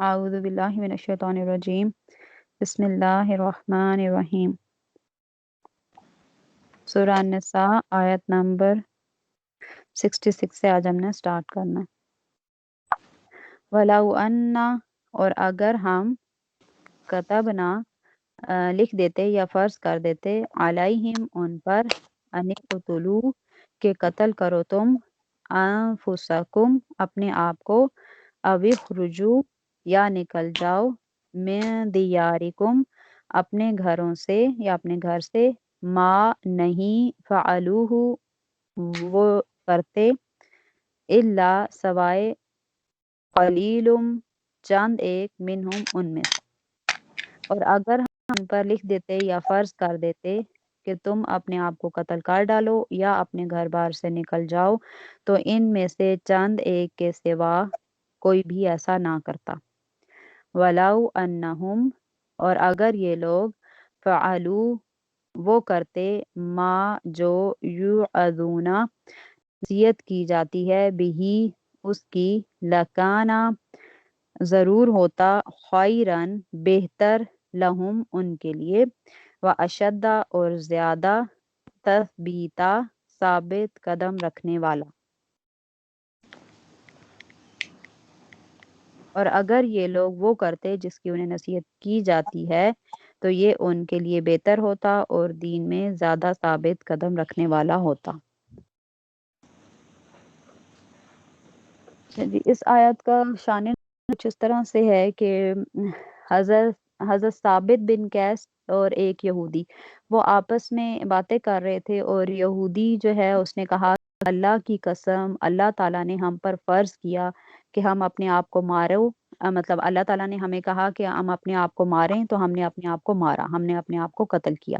اعوذ باللہ من الشیطان الرجیم بسم اللہ الرحمن الرحیم۔ سورہ النساء آیت نمبر 66 سے آج ہم نے سٹارٹ کرنا ہے۔ وَلَوْ أَنَّا، اور اگر ہم کتبنا لکھ دیتے یا فرض کر دیتے علیہم ان پر ان اقتلوا کہ قتل کرو تم انفسکم اپنے آپ کو او اخرجوا یا نکل جاؤ من دیارکم اپنے گھروں سے یا اپنے گھر سے ما نہیں فعلوہ وہ کرتے الا سوائے قلیل چند ایک منہم ان میں سے۔ اور اگر ہم ان پر لکھ دیتے یا فرض کر دیتے کہ تم اپنے آپ کو قتل کر ڈالو یا اپنے گھر بار سے نکل جاؤ تو ان میں سے چند ایک کے سوا کوئی بھی ایسا نہ کرتا۔ وَلَوْ أَنَّهُمْ، اور اگر یہ لوگ فعلوا وہ کرتے ما جو یوعظون نصیحت کی جاتی ہے بہی اس کی لکانا ضرور ہوتا خیرن بہتر لہم ان کے لیے واشد اور زیادہ تثبیتا ثابت قدم رکھنے والا۔ اور اگر یہ لوگ وہ کرتے جس کی انہیں نصیحت کی جاتی ہے تو یہ ان کے لیے بہتر ہوتا اور دین میں زیادہ ثابت قدم رکھنے والا ہوتا۔ جی، اس آیت کا شان کچھ اس طرح سے ہے کہ حضرت ثابت بن قیس اور ایک یہودی وہ آپس میں باتیں کر رہے تھے، اور یہودی جو ہے اس نے کہا اللہ کی قسم اللہ تعالیٰ نے ہم پر فرض کیا کہ ہم اپنے آپ کو مارو، مطلب اللہ تعالیٰ نے ہمیں کہا کہ ہم اپنے آپ کو ماریں تو ہم نے اپنے آپ کو مارا، ہم نے اپنے آپ کو قتل کیا۔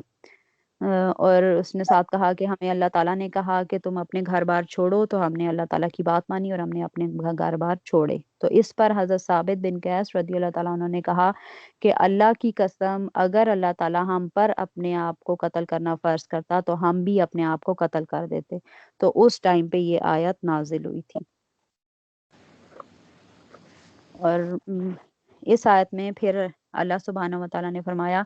اور اس نے ساتھ کہا کہ ہمیں اللہ تعالیٰ نے کہا کہ تم اپنے گھر بار چھوڑو تو ہم نے اللہ تعالیٰ کی بات مانی اور ہم نے اپنے گھر بار چھوڑے۔ تو اس پر حضرت ثابت بن قیس رضی اللہ تعالیٰ عنہ نے کہا کہ اللہ کی قسم اگر اللہ تعالیٰ ہم پر اپنے آپ کو قتل کرنا فرض کرتا تو ہم بھی اپنے آپ کو قتل کر دیتے۔ تو اس ٹائم پہ یہ آیت نازل ہوئی تھی۔ اور اس آیت میں پھر اللہ سبحانہ و تعالیٰ نے فرمایا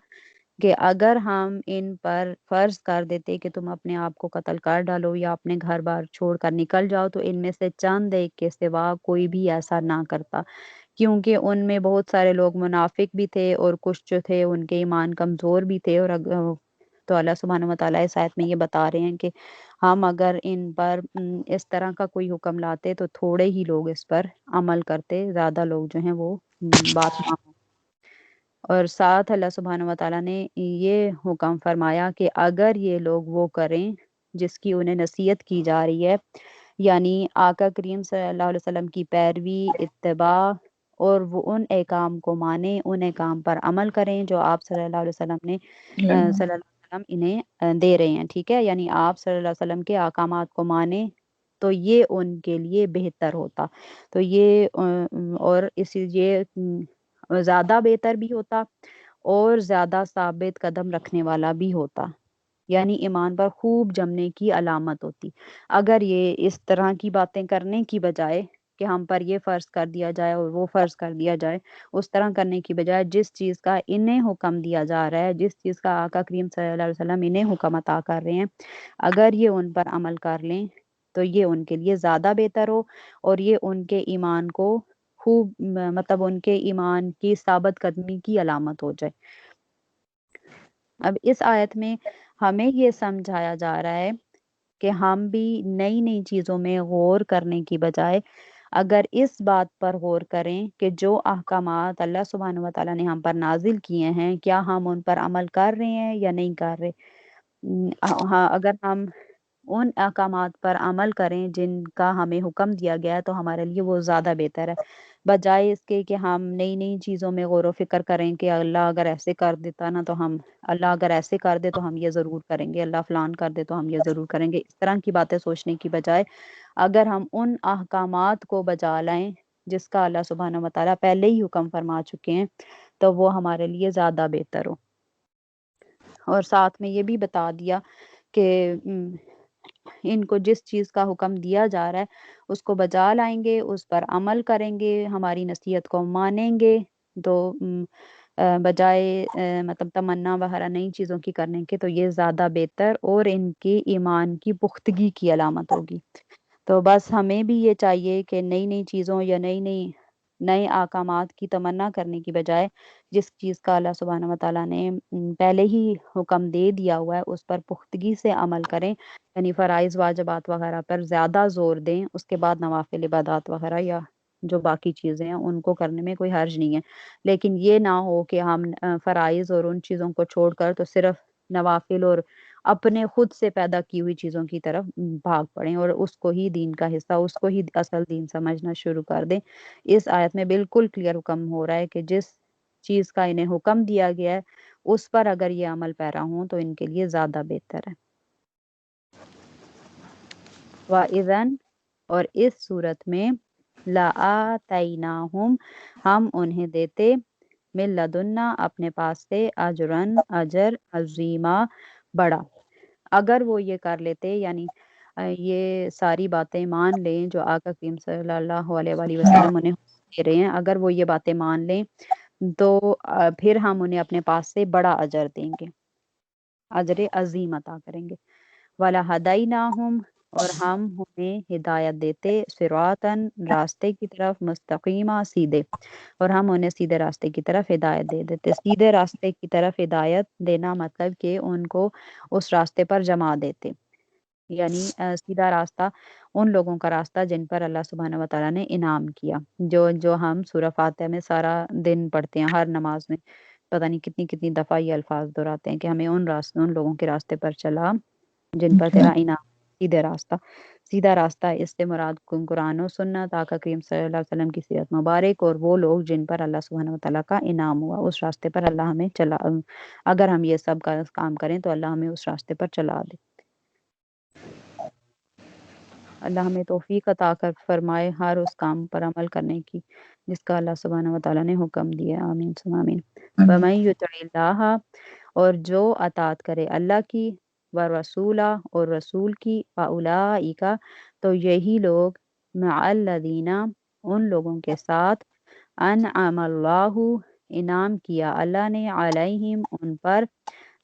کہ اگر ہم ان پر فرض کر دیتے کہ تم اپنے آپ کو قتل کر ڈالو یا اپنے گھر بار چھوڑ کر نکل جاؤ تو ان میں سے چند ایک کے سوا کوئی بھی ایسا نہ کرتا، کیونکہ ان میں بہت سارے لوگ منافق بھی تھے اور کچھ جو تھے ان کے ایمان کمزور بھی تھے۔ اور تو اللہ سبحانہ و تعالیٰ اس آیت میں یہ بتا رہے ہیں کہ ہم اگر ان پر اس طرح کا کوئی حکم لاتے تو تھوڑے ہی لوگ اس پر عمل کرتے، زیادہ لوگ جو ہیں وہ بات نہ۔ اور ساتھ اللہ سبحانہ و تعالیٰ نے یہ حکم فرمایا کہ اگر یہ لوگ وہ کریں جس کی انہیں نصیحت کی جا رہی ہے، یعنی آقا کریم صلی اللہ علیہ وسلم کی پیروی، اتباع، اور وہ ان احکام کو مانیں، ان احکام پر عمل کریں جو آپ صلی اللہ علیہ وسلم نے صلی اللہ علیہ وسلم انہیں دے رہے ہیں، ٹھیک ہے، یعنی آپ صلی اللہ علیہ وسلم کے احکامات کو مانیں تو یہ ان کے لیے بہتر ہوتا۔ تو یہ اور یہ زیادہ بہتر بھی ہوتا اور زیادہ ثابت قدم رکھنے والا بھی ہوتا، یعنی ایمان پر خوب جمنے کی علامت ہوتی۔ اگر یہ اس طرح کی باتیں کرنے کی بجائے کہ ہم پر یہ فرض کر دیا جائے اور وہ فرض کر دیا جائے، اس طرح کرنے کی بجائے جس چیز کا انہیں حکم دیا جا رہا ہے، جس چیز کا آقا کریم صلی اللہ علیہ وسلم انہیں حکم عطا کر رہے ہیں، اگر یہ ان پر عمل کر لیں تو یہ ان کے لیے زیادہ بہتر ہو اور یہ ان کے ایمان کو خوب مطلب ان کے ایمان کی ثابت قدمی کی علامت ہو جائے۔ اب اس آیت میں ہمیں یہ سمجھایا جا رہا ہے کہ ہم بھی نئی نئی چیزوں میں غور کرنے کی بجائے اگر اس بات پر غور کریں کہ جو احکامات اللہ سبحانہ و تعالیٰ نے ہم پر نازل کیے ہیں کیا ہم ان پر عمل کر رہے ہیں یا نہیں کر رہے۔ ہاں، اگر ہم ان احکامات پر عمل کریں جن کا ہمیں حکم دیا گیا ہے تو ہمارے لیے وہ زیادہ بہتر ہے، بجائے اس کے کہ ہم نئی نئی چیزوں میں غور و فکر کریں کہ اللہ اگر ایسے کر دیتا نا تو اللہ اگر ایسے کر دے تو ہم یہ ضرور کریں گے، اللہ فلان کر دے تو ہم یہ ضرور کریں گے۔ اس طرح کی باتیں سوچنے کی بجائے اگر ہم ان احکامات کو بجا لائیں جس کا اللہ سبحانہ و تعالیٰ پہلے ہی حکم فرما چکے ہیں تو وہ ہمارے لیے زیادہ بہتر ہو۔ اور ساتھ میں یہ بھی بتا دیا کہ ان کو جس چیز کا حکم دیا جا رہا ہے اس کو بجا لائیں گے، اس پر عمل کریں گے، ہماری نصیحت کو مانیں گے، تو بجائے مطلب تمنا وغیرہ نئی چیزوں کی کرنے کے، تو یہ زیادہ بہتر اور ان کی ایمان کی پختگی کی علامت ہوگی۔ تو بس ہمیں بھی یہ چاہیے کہ نئی نئی چیزوں یا نئے احکامات کی تمنا کرنے کی بجائے جس چیز کا اللہ سبحانہ وتعالیٰ نے پہلے ہی حکم دے دیا ہوا ہے اس پر پختگی سے عمل کریں، یعنی فرائض واجبات وغیرہ پر زیادہ زور دیں، اس کے بعد نوافل عبادات وغیرہ یا جو باقی چیزیں ہیں ان کو کرنے میں کوئی حرج نہیں ہے۔ لیکن یہ نہ ہو کہ ہم فرائض اور ان چیزوں کو چھوڑ کر تو صرف نوافل اور اپنے خود سے پیدا کی ہوئی چیزوں کی طرف بھاگ پڑیں اور اس کو ہی دین کا حصہ، اس کو ہی اصل دین سمجھنا شروع کر دیں۔ اس آیت میں بالکل کلیئر حکم ہو رہا ہے کہ جس چیز کا انہیں حکم دیا گیا ہے اس پر اگر یہ عمل پیرا ہوں تو ان کے لیے زیادہ بہتر ہے۔ وَإِذَنْ اور اس صورت میں لَآتَيْنَاهُمْ ہم انہیں دیتے من لدنا اپنے پاس سے اجرن اجر عظیمہ بڑا۔ اگر وہ یہ کر لیتے، یعنی یہ ساری باتیں مان لیں جو آقا کریم صلی اللہ علیہ وآلہ وسلم انہیں دے رہے ہیں، اگر وہ یہ باتیں مان لیں تو پھر ہم انہیں اپنے پاس سے بڑا اجر دیں گے، اجر عظیم عطا کریں گے۔ وَلَهَدَيْنَاهُمْ اور ہم انہیں ہدایت دیتے صراطاً راستے کی طرف مستقیمہ سیدھے، اور ہم انہیں سیدھے راستے کی طرف ہدایت دے دیتے۔ سیدھے راستے کی طرف ہدایت دینا مطلب کہ ان کو اس راستے پر جما دیتے، یعنی سیدھا راستہ ان لوگوں کا راستہ جن پر اللہ سبحانہ وتعالیٰ نے انعام کیا، جو ہم سورہ فاتحہ میں سارا دن پڑھتے ہیں، ہر نماز میں پتہ نہیں کتنی کتنی دفعہ یہ الفاظ دہراتے ہیں کہ ہمیں ان لوگوں کے راستے پر چلا جن پر تیرا انعام، سیدھے راستہ۔ سیدھا راستہ اس سے مراد قرآن و سنت، آقا کریم صلی اللہ علیہ وسلم کی سیرت مبارک اور وہ لوگ جن پر اللہ سبحانہ وتعالیٰ کا انعام ہوا، اس راستے پر اللہ ہمیں چلا، اگر ہم یہ سب کا کام کریں تو اللہ ہمیں اس راستے پر چلا دے۔ اللہ ہمیں توفیق عطا کر فرمائے ہر اس کام پر عمل کرنے کی جس کا اللہ سبحانہ وتعالیٰ نے حکم دیا، آمین ثم آمین۔ وَمَن یُطِعِ اللَّهَ اور جو اطاعت کرے اللہ کی، ورسولہ اور رسول کی، فَأُولَٰئِکَ تو یہی لوگ، مع الذین ان لوگوں کے ساتھ، انعم اللہ انعام کیا اللہ نے، علیہم ان پر،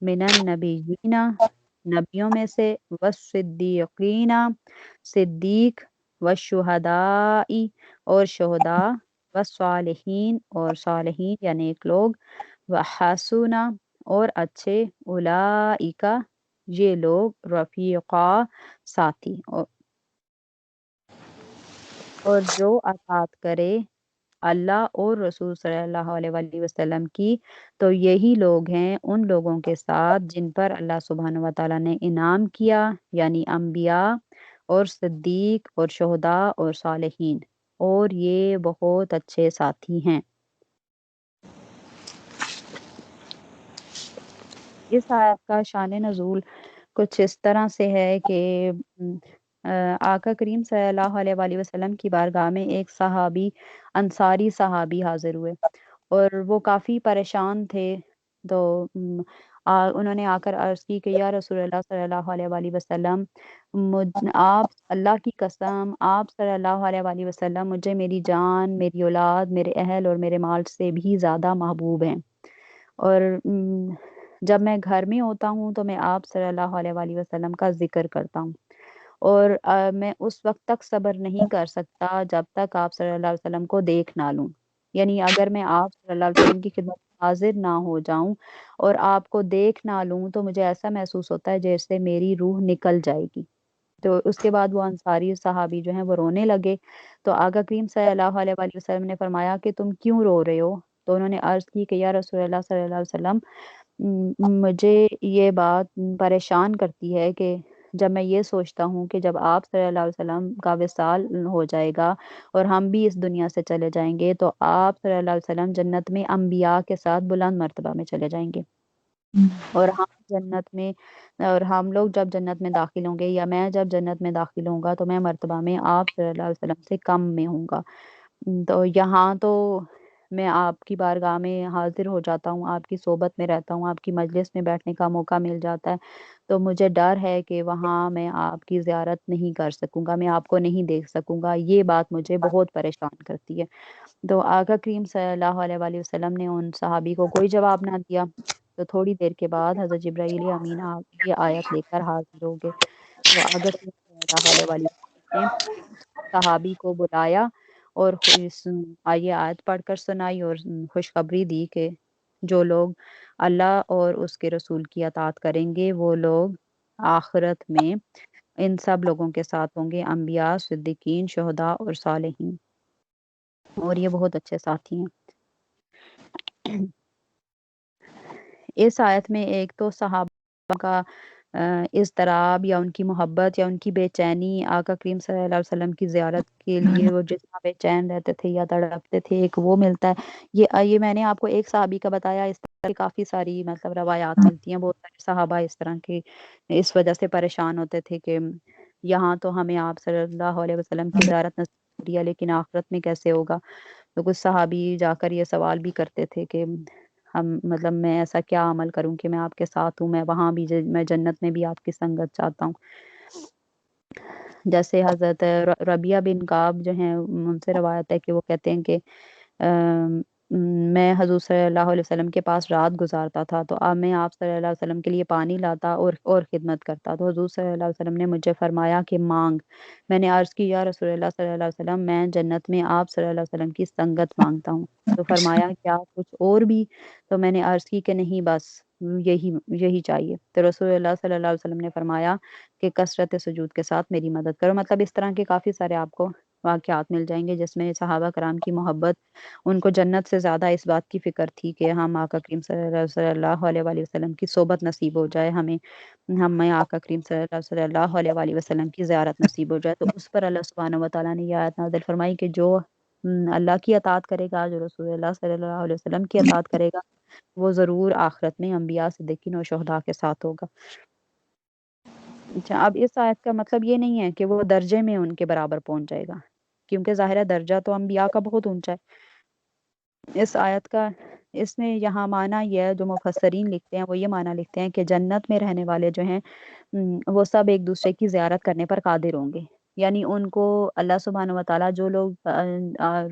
من النبیین نبیوں میں سے، والصدیقین صدیق، والشہداء اور شہداء، والصالحین اور صالحین یا نیک لوگ، وحسن اور اچھے، اولئک یہ لوگ، رفیقا ساتھی، اور جو اطاعت کرے اللہ اور رسول صلی اللہ علیہ وآلہ وسلم کی تو یہی لوگ ہیں ان لوگوں کے ساتھ جن پر اللہ سبحانہ وتعالیٰ نے انعام کیا، یعنی انبیاء اور صدیق اور شہداء اور صالحین، اور یہ بہت اچھے ساتھی ہیں۔ اس آیت کا شان نزول کچھ اس طرح سے ہے کہ آقا کریم صلی اللہ علیہ وآلہ وسلم کی بارگاہ میں ایک صحابی، انصاری صحابی حاضر ہوئے اور وہ کافی پریشان تھے، تو انہوں نے آ کر عرض کی کہ یا رسول اللہ صلی اللہ علیہ وآلہ وسلم، آپ اللہ کی قسم، آپ صلی اللہ علیہ وآلہ وسلم مجھے میری جان، میری اولاد، میرے اہل اور میرے مال سے بھی زیادہ محبوب ہیں، اور جب میں گھر میں ہوتا ہوں تو میں آپ صلی اللہ علیہ وآلہ وسلم کا ذکر کرتا ہوں، اور میں اس وقت تک صبر نہیں کر سکتا جب تک آپ صلی اللہ علیہ وسلم کو دیکھ نہ لوں، یعنی اگر میں آپ صلی اللہ علیہ وسلم کی خدمت میں حاضر نہ ہو جاؤں اور آپ کو دیکھ نہ لوں تو مجھے ایسا محسوس ہوتا ہے جیسے میری روح نکل جائے گی۔ تو اس کے بعد وہ انصاری صحابی جو ہیں وہ رونے لگے، تو آقا کریم صلی اللہ علیہ وآلہ وسلم نے فرمایا کہ تم کیوں رو رہے ہو؟ تو انہوں نے عرض کی کہ یا رسول اللہ صلی اللہ علیہ وسلم، مجھے یہ بات پریشان کرتی ہے کہ جب میں یہ سوچتا ہوں کہ جب آپ صلی اللہ علیہ وسلم کا وصال ہو جائے گا اور ہم بھی اس دنیا سے چلے جائیں گے تو آپ صلی اللہ علیہ وسلم جنت میں انبیاء کے ساتھ بلند مرتبہ میں چلے جائیں گے، اور ہم لوگ جب جنت میں داخل ہوں گے یا میں جب جنت میں داخل ہوں گا تو میں مرتبہ میں آپ صلی اللہ علیہ وسلم سے کم میں ہوں گا، تو یہاں تو میں آپ کی بارگاہ میں حاضر ہو جاتا ہوں، آپ کی صحبت میں رہتا ہوں، آپ کی مجلس میں بیٹھنے کا موقع مل جاتا ہے، تو مجھے ڈر ہے کہ وہاں میں آپ کی زیارت نہیں کر سکوں گا، میں آپ کو نہیں دیکھ سکوں گا، یہ بات مجھے بہت پریشان کرتی ہے۔ تو آقا کریم صلی اللہ علیہ وآلہ وسلم نے ان صحابی کو کوئی جواب نہ دیا۔ تو تھوڑی دیر کے بعد حضرت جبرائیل امین یہ آیت لے کر حاضر ہو گئے۔ تو آقا کریم صلی اللہ علیہ وآلہ وسلم نے صحابی کو بلایا اور یہ آیت پڑھ کر سنائی اور خوشخبری دی کہ جو لوگ اللہ اور اس کے رسول کی اطاعت کریں گے وہ لوگ آخرت میں ان سب لوگوں کے ساتھ ہوں گے، انبیاء، صدیقین، شہداء اور صالحین، اور یہ بہت اچھے ساتھی ہیں۔ اس آیت میں ایک تو صحابہ کا اضطراب یا ان کی محبت یا ان کی بے چینی آقا کریم صلی اللہ علیہ وسلم کی زیارت کے لیے وہ جس طرح بے چین رہتے تھے یا تڑپتے تھے، ایک وہ ملتا ہے۔ یہ میں نے آپ کو ایک صحابی کا بتایا، اس طرح کی کافی ساری مطلب روایات ملتی ہیں، بہت سارے صحابہ اس طرح کے اس وجہ سے پریشان ہوتے تھے کہ یہاں تو ہمیں آپ صلی اللہ علیہ وسلم کی زیارت نصیب ہو رہی ہے لیکن آخرت میں کیسے ہوگا؟ تو کچھ صحابی جا کر یہ سوال بھی کرتے تھے کہ ہم مطلب میں ایسا کیا عمل کروں کہ میں آپ کے ساتھ ہوں، میں وہاں بھی میں جنت میں بھی آپ کی سنگت چاہتا ہوں۔ جیسے حضرت ربیہ بن کعب جو ہیں ان سے روایت ہے کہ وہ کہتے ہیں کہ میں حضور صلی اللہ علیہ وسلم کے پاس رات گزارتا تھا، تو اب میں آپ صلی اللہ علیہ وسلم کے لیے پانی لاتا اور خدمت کرتا، تو حضور صلی اللہ علیہ وسلم نے مجھے فرمایا کہ مانگ۔ میں نے عرض کی یا رسول اللہ صلی اللہ علیہ وسلم، میں جنت میں آپ صلی اللہ علیہ وسلم کی سنگت مانگتا ہوں۔ تو فرمایا کیا کچھ اور بھی؟ تو میں نے عرض کی کہ نہیں، بس یہی چاہیے۔ تو رسول اللہ صلی اللہ علیہ وسلم نے فرمایا کہ کثرت سجود کے ساتھ میری مدد کرو۔ مطلب اس طرح کے کافی سارے آپ کو واقعات مل جائیں گے جس میں صحابہ کرام کی محبت، ان کو جنت سے زیادہ اس بات کی فکر تھی کہ ہم آقا کریم صلی اللہ علیہ وآلہ وسلم کی صحبت نصیب ہو جائے، ہمیں آقا کریم صلی اللہ علیہ وآلہ وسلم کی زیارت نصیب ہو جائے۔ تو اس پر اللہ سبحانہ و تعالیٰ نے یہ آیت نازل فرمائی کہ جو اللہ کی اطاعت کرے گا، جو رسول اللہ صلی اللہ علیہ وسلم کی اطاعت کرے گا، وہ ضرور آخرت میں انبیاء، صدیقین اور شہداء کے ساتھ ہوگا۔ اچھا، اب اس آیت کا مطلب یہ نہیں ہے کہ وہ درجے میں ان کے برابر پہنچ جائے گا، کیونکہ ظاہر درجہ تو انبیاء کا بہت اونچا ہے۔ اس آیت کا اس میں یہاں معنی یہ ہے، جو مفسرین لکھتے ہیں وہ یہ معنی لکھتے ہیں کہ جنت میں رہنے والے جو ہیں وہ سب ایک دوسرے کی زیارت کرنے پر قادر ہوں گے، یعنی ان کو اللہ سبحانہ و تعالیٰ جو لوگ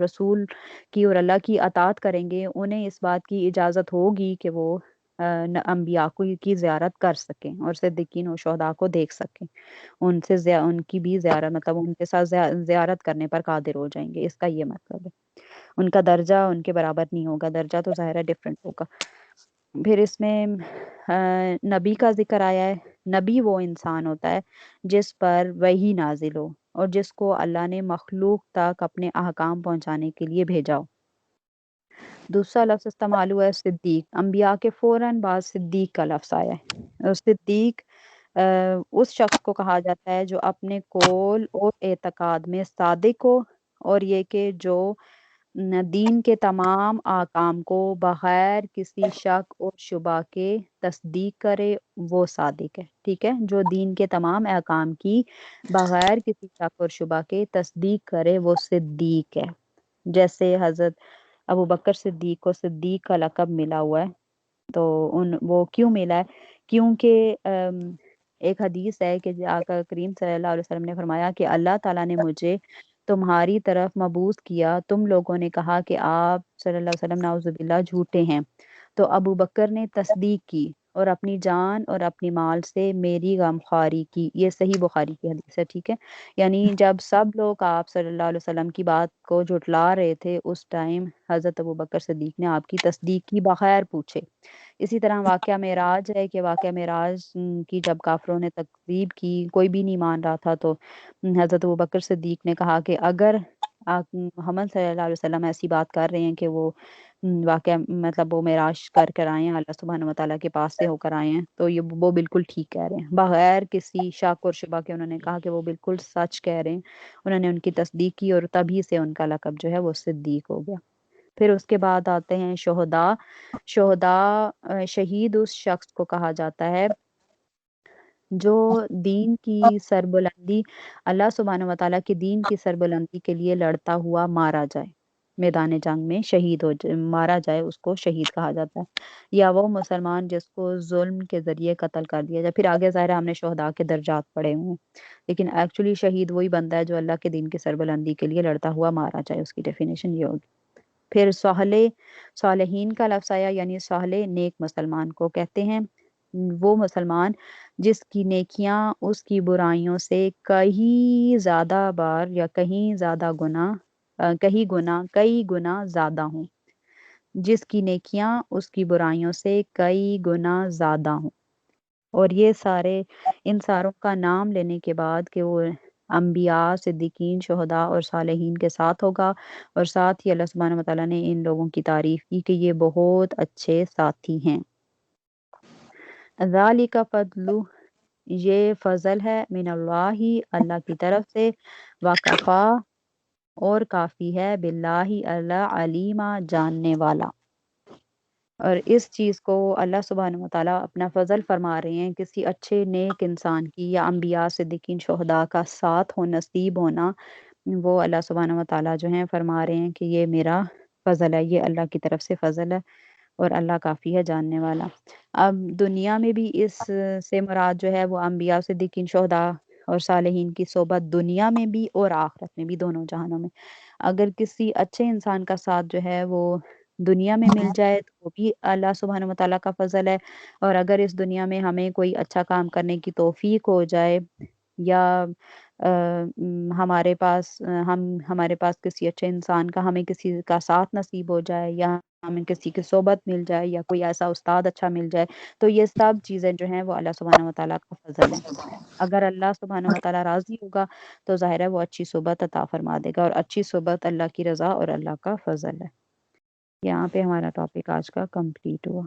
رسول کی اور اللہ کی اطاعت کریں گے انہیں اس بات کی اجازت ہوگی کہ وہ انبیاء کی زیارت کر سکیں اور صدیقین و شہداء کو دیکھ سکیں، ان کی بھی زیارت مطلب ان کے ساتھ زیارت کرنے پر قادر ہو جائیں گے۔ اس کا یہ مطلب ہے، ان کا درجہ ان کے برابر نہیں ہوگا، درجہ تو ظاہر ہے ڈفرینٹ ہوگا۔ پھر اس میں نبی کا ذکر آیا ہے۔ نبی وہ انسان ہوتا ہے جس پر وحی نازل ہو اور جس کو اللہ نے مخلوق تک اپنے احکام پہنچانے کے لیے بھیجا ہو۔ دوسرا لفظ استعمال ہوا ہے صدیق، انبیاء کے فوراً بعد صدیق کا لفظ آیا ہے۔ اور صدیق اس شخص کو کہا جاتا ہے جو اپنے قول اور اعتقاد میں صادق ہو، اور یہ کہ جو دین کے تمام احکام کو بغیر کسی شک اور شبہ کے تصدیق کرے، وہ صادق ہے۔ ٹھیک ہے، جو دین کے تمام احکام کی بغیر کسی شک اور شبہ کے تصدیق کرے وہ صدیق ہے۔ جیسے حضرت ابو بکر صدیق کو صدیق کا لقب ملا ہوا ہے، تو وہ کیوں ملا ہے؟ کیونکہ ایک حدیث ہے کہ آقا کریم صلی اللہ علیہ وسلم نے فرمایا کہ اللہ تعالیٰ نے مجھے تمہاری طرف مبعوث کیا، تم لوگوں نے کہا کہ آپ صلی اللہ علیہ وسلم نعوذ باللہ جھوٹے ہیں، تو ابو بکر نے تصدیق کی اور اپنی جان اور اپنی مال سے میری غمخواری کی۔ یہ صحیح بخاری کی حدیث ہے۔ ٹھیک ہے، یعنی جب سب لوگ آپ صلی اللہ علیہ وسلم کی بات کو جھٹلا رہے تھے، اس ٹائم حضرت ابو بکر صدیق نے آپ کی تصدیق کی بغیر پوچھے۔ اسی طرح واقعہ معراج ہے کہ واقعہ معراج کی جب کافروں نے تکذیب کی، کوئی بھی نہیں مان رہا تھا، تو حضرت ابو بکر صدیق نے کہا کہ اگر محمد صلی اللہ علیہ وسلم ایسی بات کر رہے ہیں کہ وہ واقعہ مطلب وہ معراج کر کر آئے ہیں، اللہ سبحانہ و تعالیٰ کے پاس سے ہو کر آئے ہیں، تو وہ بالکل ٹھیک کہہ رہے ہیں، بغیر کسی شک اور شبہ کے انہوں نے کہا کہ وہ بالکل سچ کہہ رہے ہیں۔ انہوں نے ان کی تصدیق کی اور تبھی سے ان کا لقب جو ہے وہ صدیق ہو گیا۔ پھر اس کے بعد آتے ہیں شہداء۔ شہداء شہید اس شخص کو کہا جاتا ہے جو دین کی سربلندی، اللہ سبحانہ و تعالیٰ کے دین کی سربلندی کے لیے لڑتا ہوا مارا جائے۔ میدان جنگ میں شہید مارا جائے اس کو شہید کہا جاتا ہے، یا وہ مسلمان جس کو ظلم کے ذریعے قتل کر دیا جائے۔ پھر آگے ظاہر ہے ہم نے شہداء کے درجات پڑھے ہوئے ہیں، لیکن ایکچولی شہید وہی بندہ ہے جو اللہ کے دین کی سربلندی کے لیے لڑتا ہوا مارا جائے، اس کی ڈیفینیشن یہ ہوگی۔ پھر صالحین کا لفظ آیا، یعنی صالح نیک مسلمان کو کہتے ہیں وہ مسلمان جس کی نیکیاں اس کی برائیوں سے کئی زیادہ بار یا کئی گنا زیادہ ہوں، جس کی نیکیاں اس کی برائیوں سے کئی گنا زیادہ ہوں۔ اور یہ ان ساروں کا نام لینے کے بعد کہ وہ انبیاء، صدیقین، شہداء اور صالحین کے ساتھ ہوگا، اور ساتھ ہی اللہ سبحانہ وتعالیٰ نے ان لوگوں کی تعریف کی کہ یہ بہت اچھے ساتھی ہیں۔ ذالک فضل، یہ فضل ہے، من اللہ، اللہ کی طرف سے، وکفا، اور کافی ہے، باللہ، اللہ، علیمہ، جاننے والا۔ اور اس چیز کو اللہ سبحانہ وتعالیٰ اپنا فضل فرما رہے ہیں کسی اچھے نیک انسان کی یا انبیاء، صدیقین، شہداء کا ساتھ نصیب ہونا، وہ اللہ سبحانہ وتعالیٰ جو ہیں فرما رہے ہیں کہ یہ میرا فضل ہے، یہ اللہ کی طرف سے فضل ہے، اور اللہ کافی ہے، جاننے والا۔ اب دنیا میں بھی اس سے مراد جو ہے وہ انبیاء، صدیقین، شہداء اور صالحین کی صحبت دنیا میں بھی اور آخرت میں بھی، دونوں جہانوں میں۔ اگر کسی اچھے انسان کا ساتھ جو ہے وہ دنیا میں مل جائے تو وہ بھی اللہ سبحانہ وتعالیٰ کا فضل ہے، اور اگر اس دنیا میں ہمیں کوئی اچھا کام کرنے کی توفیق ہو جائے، یا ہمارے پاس کسی اچھے انسان کا ہمیں کسی کا ساتھ نصیب ہو جائے، یا ہمیں کسی کی صحبت مل جائے، یا کوئی ایسا استاد اچھا مل جائے، تو یہ سب چیزیں جو ہیں وہ اللہ سبحانہ وتعالیٰ کا فضل ہے۔ اگر اللہ سبحانہ وتعالیٰ راضی ہوگا تو ظاہر ہے وہ اچھی صحبت عطا فرما دے گا، اور اچھی صحبت اللہ کی رضا اور اللہ کا فضل ہے۔ یہاں پہ ہمارا ٹاپک آج کا کمپلیٹ ہوا۔